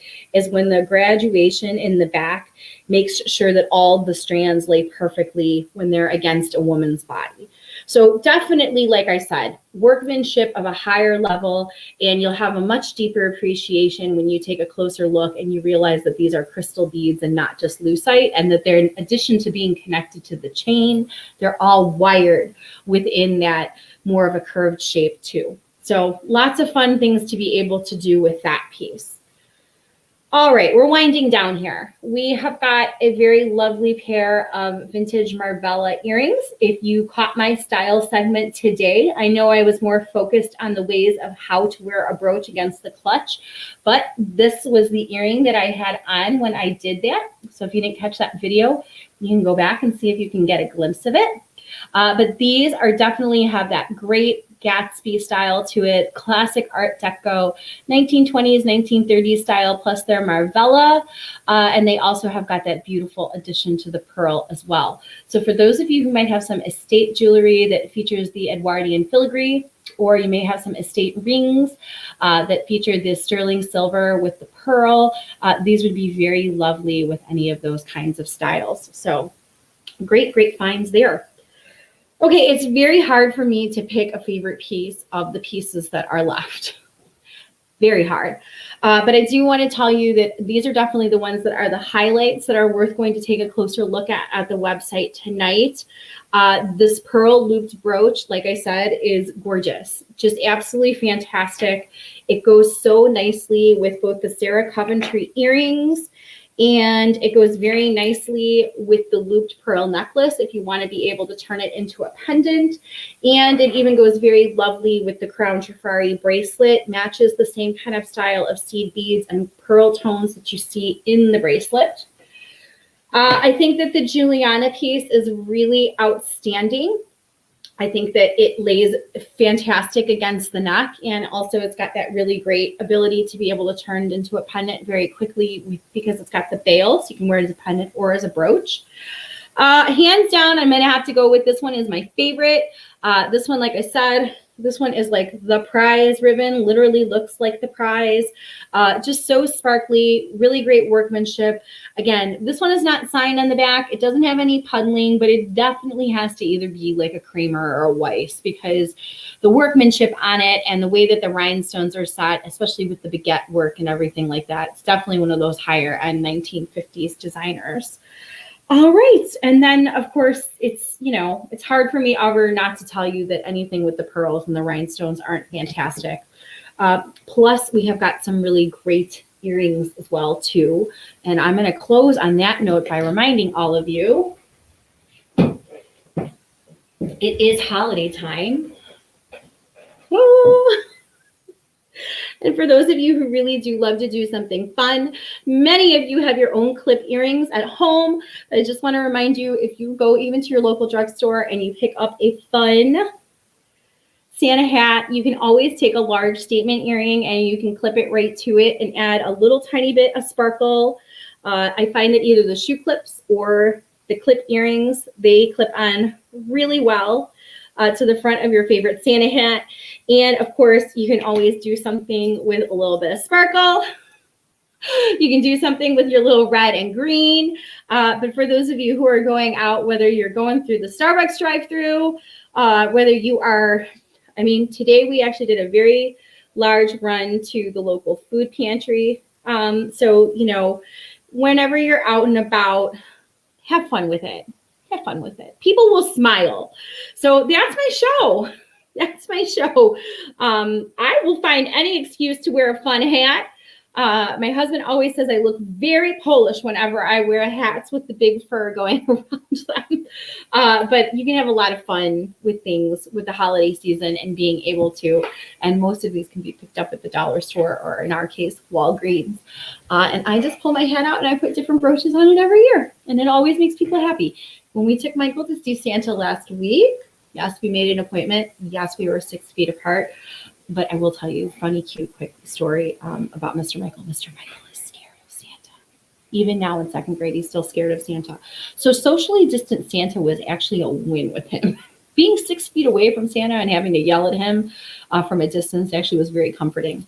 when the graduation in the back makes sure that all the strands lay perfectly when they're against a woman's body. So definitely, like I said, workmanship of a higher level, and you'll have a much deeper appreciation when you take a closer look and you realize that these are crystal beads and not just lucite, and that they're, in addition to being connected to the chain, they're all wired within that more of a curved shape too. So lots of fun things to be able to do with that piece. All right, we're winding down here. We have got a very lovely pair of vintage Marvella earrings. If you caught my style segment today, I know I was more focused on the ways of how to wear a brooch against the clutch, but this was the earring that I had on when I did that. So if you didn't catch that video, you can go back and see if you can get a glimpse of it. But these are definitely have that great Gatsby style to it, classic Art Deco, 1920s, 1930s style, plus their Marvella. And they also have got that beautiful addition to the pearl as well. So for those of you who might have some estate jewelry that features the Edwardian filigree, or you may have some estate rings that feature the sterling silver with the pearl, these would be very lovely with any of those kinds of styles. So great, great finds there. Okay, it's very hard for me to pick a favorite piece of the pieces that are left. Very hard. But I do want to tell you that these are definitely the ones that are the highlights that are worth going to take a closer look at the website tonight. This pearl looped brooch, like I said, is gorgeous. Just absolutely fantastic. It goes so nicely with both the Sarah Coventry earrings And it goes very nicely with the looped pearl necklace if you want to be able to turn it into a pendant. And it even goes very lovely with the crown trifari bracelet, matches the same kind of style of seed beads and pearl tones that you see in the bracelet. I think that the Juliana piece is really outstanding. I think that it lays fantastic against the neck, and also it's got that really great ability to be able to turn it into a pendant very quickly because it's got the bail, so you can wear it as a pendant or as a brooch. Hands down, I'm going to have to go with this one is my favorite. This one, like I said, this one is like the prize ribbon, literally looks like the prize. Just so sparkly, really great workmanship. Again, this one is not signed on the back. It doesn't have any puddling, but it definitely has to either be like a Kramer or a Weiss because the workmanship on it and the way that the rhinestones are set, especially with the baguette work and everything like that, it's definitely one of those higher end 1950s designers. All right. And then, of course, it's, you know, it's hard for me ever not to tell you that anything with the pearls and the rhinestones aren't fantastic. Plus, we have got some really great earrings as well, too. And I'm going to close on that note by reminding all of you, it is holiday time. Woo! And for those of you who really do love to do something fun, many of you have your own clip earrings at home. I just want to remind you, if you go even to your local drugstore and you pick up a fun Santa hat, you can always take a large statement earring and you can clip it right to it and add a little tiny bit of sparkle. I find that either the shoe clips or the clip earrings, they clip on really well to the front of your favorite Santa hat. And of course, you can always do something with a little bit of sparkle. You can do something with your little red and green. But for those of you who are going out, whether you're going through the Starbucks drive-through, whether you are, I mean, today we actually did a very large run to the local food pantry. So, you know, whenever you're out and about, have fun with it. Have fun with it. People will smile. So that's my show. That's my show. I will find any excuse to wear a fun hat. My husband always says I look very Polish whenever I wear hats with the big fur going around them. But you can have a lot of fun with things with the holiday season and being able to, and most of these can be picked up at the dollar store or in our case, Walgreens. And I just pull my hat out and I put different brooches on it every year. And it always makes people happy. When we took Michael to see Santa last week, yes, we made an appointment. Yes, we were 6 feet apart. But I will tell you a funny, cute, quick story about Mr. Michael. Mr. Michael is scared of Santa. Even now in 2nd grade, he's still scared of Santa. So socially distant Santa was actually a win with him. Being 6 feet away from Santa and having to yell at him from a distance actually was very comforting.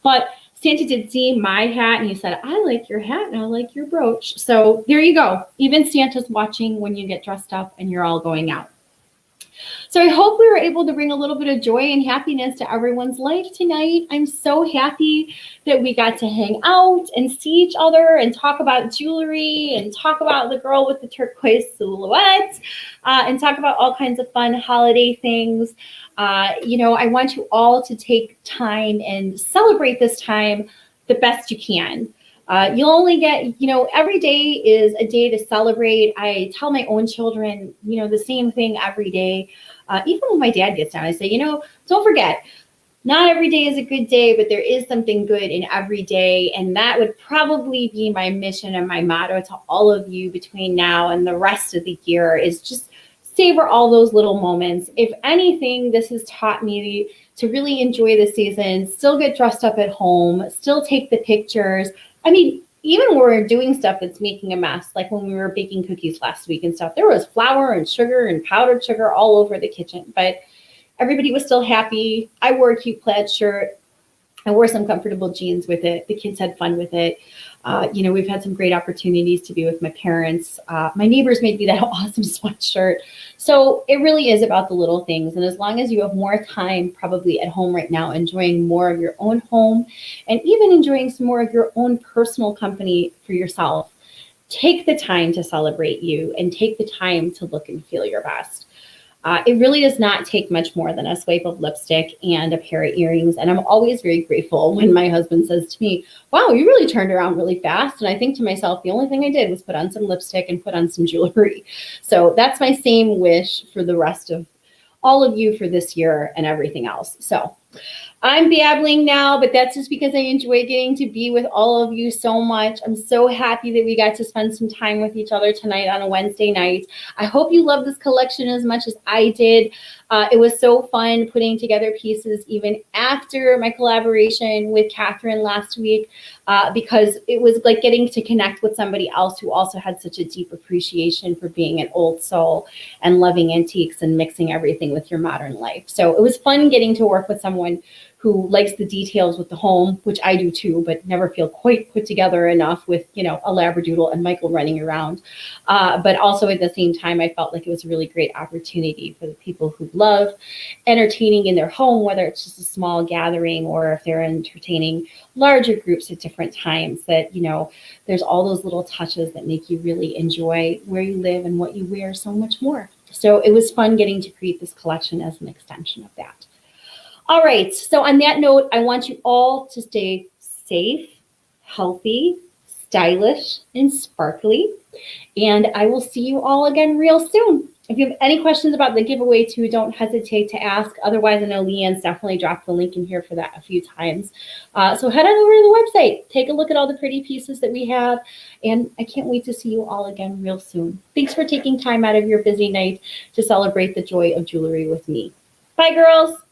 But Santa did see my hat and he said, I like your hat and I like your brooch. So there you go. Even Santa's watching when you get dressed up and you're all going out. So I hope we were able to bring a little bit of joy and happiness to everyone's life tonight. I'm so happy that we got to hang out and see each other and talk about jewelry and talk about the girl with the turquoise silhouette and talk about all kinds of fun holiday things. You know, I want you all to take time and celebrate this time the best you can. You'll only get, you know, every day is a day to celebrate. I tell my own children, you know, the same thing every day. Even when my dad gets down, I say, you know, don't forget, not every day is a good day, but there is something good in every day. And that would probably be my mission and my motto to all of you between now and the rest of the year is just savor all those little moments. If anything, this has taught me to really enjoy the season, still get dressed up at home, still take the pictures. I mean, even when we're doing stuff that's making a mess, like when we were baking cookies last week and stuff, there was flour and sugar and powdered sugar all over the kitchen, but everybody was still happy. I wore a cute plaid shirt. I wore some comfortable jeans with it. The kids had fun with it. You know, we've had some great opportunities to be with my parents. My neighbors made me that awesome sweatshirt. So it really is about the little things. And as long as you have more time probably at home right now, enjoying more of your own home and even enjoying some more of your own personal company for yourself, take the time to celebrate you and take the time to look and feel your best. It really does not take much more than a swipe of lipstick and a pair of earrings. And I'm always very grateful when my husband says to me, wow, you really turned around really fast. And I think to myself, the only thing I did was put on some lipstick and put on some jewelry. So that's my same wish for the rest of all of you for this year and everything else. So I'm babbling now, but that's just because I enjoy getting to be with all of you so much. I'm so happy that we got to spend some time with each other tonight on a Wednesday night. I hope you love this collection as much as I did. It was so fun putting together pieces even after my collaboration with Catherine last week, because it was like getting to connect with somebody else who also had such a deep appreciation for being an old soul and loving antiques and mixing everything with your modern life. So it was fun getting to work with someone who likes the details with the home, which I do too, but never feel quite put together enough with, a Labradoodle and Michael running around. But also at the same time, I felt like it was a really great opportunity for the people who love entertaining in their home, whether it's just a small gathering or if they're entertaining larger groups at different times, that, there's all those little touches that make you really enjoy where you live and what you wear so much more. So it was fun getting to create this collection as an extension of that. All right, so on that note, I want you all to stay safe, healthy, stylish, and sparkly. And I will see you all again real soon. If you have any questions about the giveaway too, don't hesitate to ask. Otherwise, I know Leanne's definitely dropped the link in here for that a few times. So head on over to the website, take a look at all the pretty pieces that we have, and I can't wait to see you all again real soon. Thanks for taking time out of your busy night to celebrate the joy of jewelry with me. Bye, girls.